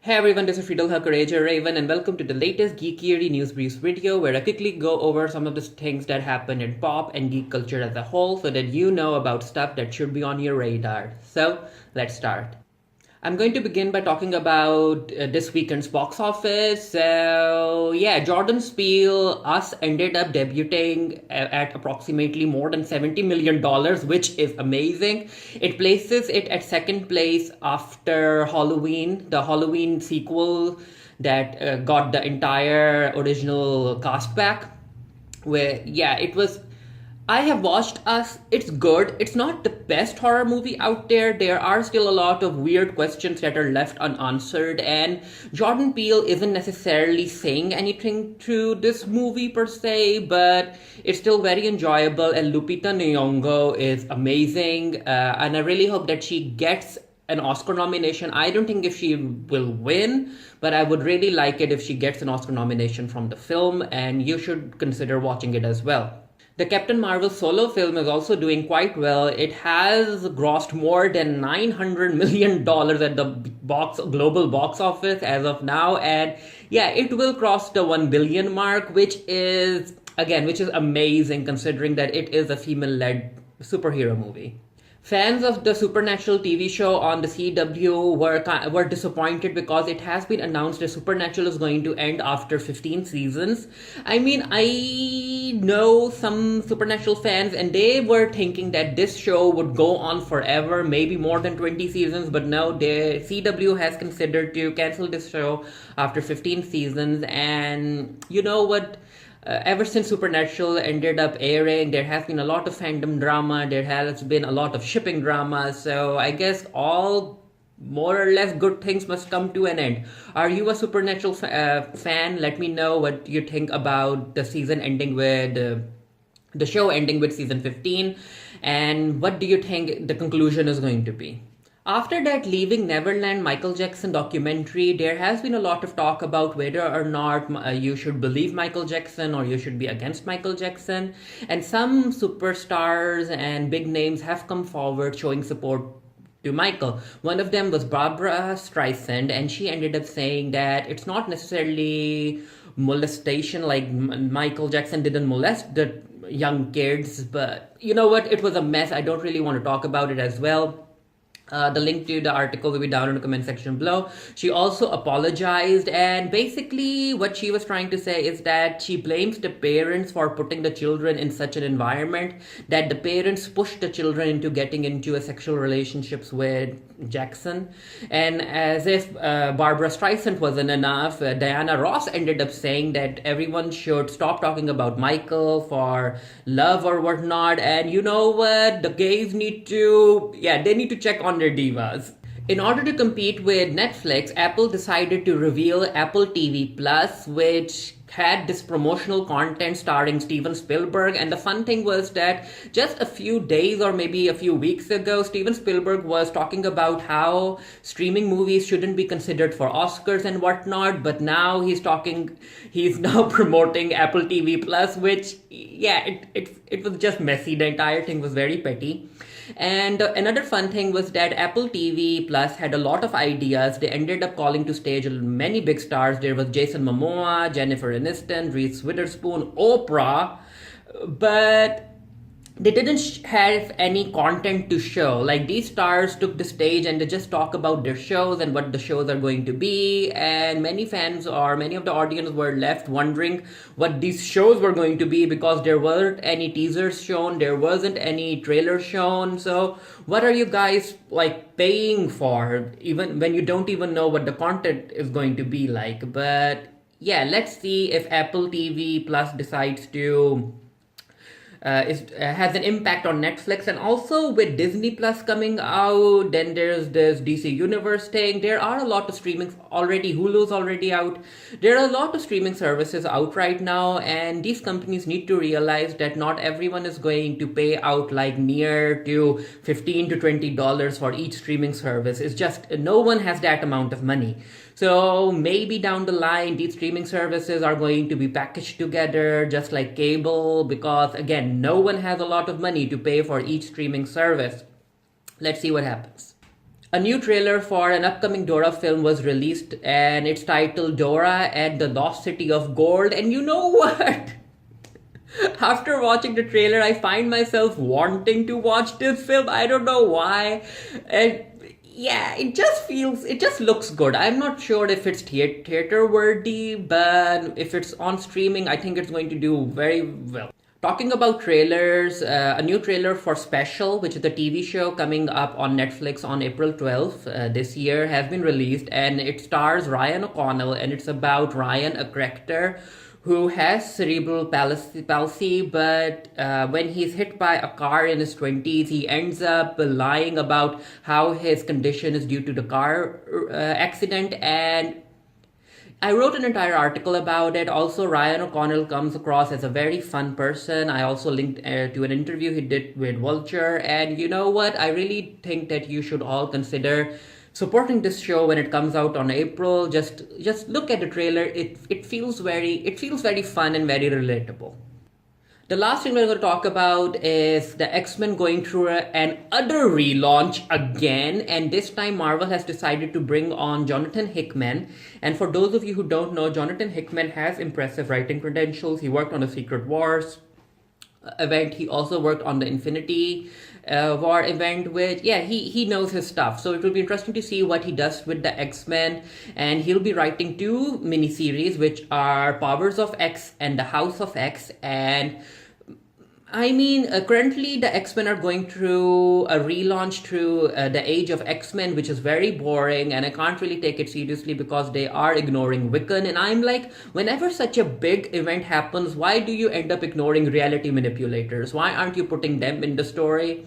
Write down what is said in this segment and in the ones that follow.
Hey everyone, this is Friedel Hakkaraja Raven and welcome to the latest Geekiary News Briefs video where I quickly go over some of the things that happen in pop and geek culture as a whole so that you know about stuff that should be on your radar. So, let's start. I'm going to begin by talking about this weekend's box office. So, yeah, Jordan Peele, Us ended up debuting at approximately more than $70 million, which is amazing. It places it at second place after Halloween, the Halloween sequel that got the entire original cast back. Where, yeah, it was I have watched Us. It's good. It's not the best horror movie out there. There are still a lot of weird questions that are left unanswered, and Jordan Peele isn't necessarily saying anything to this movie per se, but it's still very enjoyable, and Lupita Nyong'o is amazing, and I really hope that she gets an Oscar nomination. I don't think if she will win, but I would really like it if she gets an Oscar nomination from the film, and you should consider watching it as well. The Captain Marvel solo film is also doing quite well. It has grossed more than $900 million at the global box office as of now, and yeah, it will cross the 1 billion mark, which is amazing considering that it is a female-led superhero movie. Fans of the Supernatural TV show on the CW were disappointed because it has been announced that Supernatural is going to end after 15 seasons. I mean, I know some Supernatural fans and they were thinking that this show would go on forever, maybe more than 20 seasons, but no, the CW has considered to cancel this show after 15 seasons. And you know what? Ever since Supernatural ended up airing, there has been a lot of fandom drama, there has been a lot of shipping drama, so I guess all more or less good things must come to an end. Are you a Supernatural fan? Let me know what you think about the season ending with the show ending with season 15, and what do you think the conclusion is going to be? After that Leaving Neverland Michael Jackson documentary, there has been a lot of talk about whether or not you should believe Michael Jackson or you should be against Michael Jackson. And some superstars and big names have come forward showing support to Michael. One of them was Barbra Streisand, and she ended up saying that it's not necessarily molestation, like Michael Jackson didn't molest the young kids, but you know what? It was a mess. I don't really want to talk about it as well. The link to the article will be down in the comment section below. She also apologized, and basically what she was trying to say is that she blames the parents for putting the children in such an environment, that the parents pushed the children into getting into a sexual relationships with Jackson. And as if Barbra Streisand wasn't enough, Diana Ross ended up saying that everyone should stop talking about Michael for love or whatnot, and you know what, the gays need to check on their divas. In order to compete with Netflix, Apple decided to reveal Apple TV Plus, which had this promotional content starring Steven Spielberg. And the fun thing was that just a few days or maybe a few weeks ago, Steven Spielberg was talking about how streaming movies shouldn't be considered for Oscars and whatnot, but now he's now promoting Apple TV Plus, which, yeah, it was just messy. The entire thing was very petty. And another fun thing was that Apple TV Plus had a lot of ideas. They ended up calling to stage many big stars. There was Jason Momoa, Jennifer Aniston, Reese Witherspoon, Oprah, but they didn't have any content to show. Like, these stars took the stage and they just talk about their shows and what the shows are going to be, and many fans or many of the audience were left wondering what these shows were going to be because there weren't any teasers shown, there wasn't any trailer shown. So what are you guys like paying for, even when you don't even know what the content is going to be like? But yeah, let's see if Apple TV Plus decides to has an impact on Netflix. And also with Disney Plus coming out, then there's this DC Universe thing. There are a lot of streaming already. Hulu's already out. There are a lot of streaming services out right now, and these companies need to realize that not everyone is going to pay out like near to $15 to $20 for each streaming service. It's just no one has that amount of money. So maybe down the line, these streaming services are going to be packaged together just like cable, because again, no one has a lot of money to pay for each streaming service. Let's see what happens. A new trailer for an upcoming Dora film was released, and it's titled Dora and the Lost City of Gold. And you know what? After watching the trailer, I find myself wanting to watch this film. I don't know why. And yeah, it just looks good. I'm not sure if it's theater worthy, but if it's on streaming, I think it's going to do very well. Talking about trailers, a new trailer for Special, which is the TV show coming up on Netflix on April 12th this year, has been released, and it stars Ryan O'Connell, and it's about Ryan, a character who has cerebral palsy, but when he's hit by a car in his 20s, he ends up lying about how his condition is due to the car accident. And I wrote an entire article about it. Also, Ryan O'Connell comes across as a very fun person. I also linked to an interview he did with Vulture. And you know what? I really think that you should all consider supporting this show when it comes out on April. Just look at the trailer. It feels very fun and very relatable. The last thing we're going to talk about is the X-Men going through an utter relaunch again, and this time Marvel has decided to bring on Jonathan Hickman. And for those of you who don't know, Jonathan Hickman has impressive writing credentials. He worked on the Secret Wars event. He also worked on the Infinity War event, which, yeah, he knows his stuff. So it will be interesting to see what he does with the X-Men. And he'll be writing two miniseries, which are Powers of X and the House of X. And I mean, currently the X-Men are going through a relaunch through the Age of X-Men, which is very boring, and I can't really take it seriously because they are ignoring Wiccan. And I'm like, whenever such a big event happens, why do you end up ignoring reality manipulators? Why aren't you putting them in the story?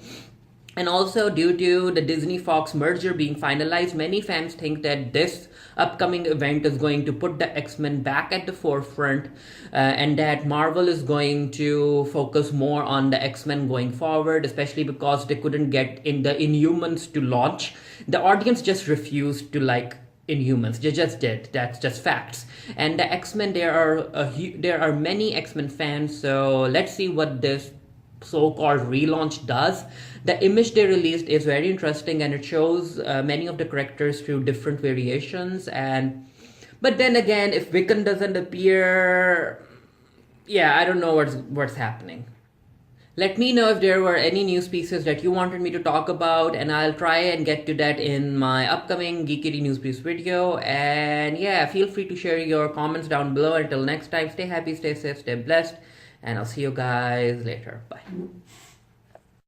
And also, due to the Disney-Fox merger being finalized, many fans think that this upcoming event is going to put the X-Men back at the forefront, and that Marvel is going to focus more on the X-Men going forward, especially because they couldn't get in the Inhumans to launch. The audience just refused to like Inhumans. They just did. That's just facts. And the X-Men, there are many X-Men fans, so let's see what this so-called relaunch does. The image they released is very interesting, and it shows many of the characters through different variations. But then again, if Wiccan doesn't appear, yeah, I don't know what's happening. Let me know if there were any news pieces that you wanted me to talk about, and I'll try and get to that in my upcoming Geekiary News Briefs video. And yeah, feel free to share your comments down below. Until next time, stay happy, stay safe, stay blessed, and I'll see you guys later. Bye.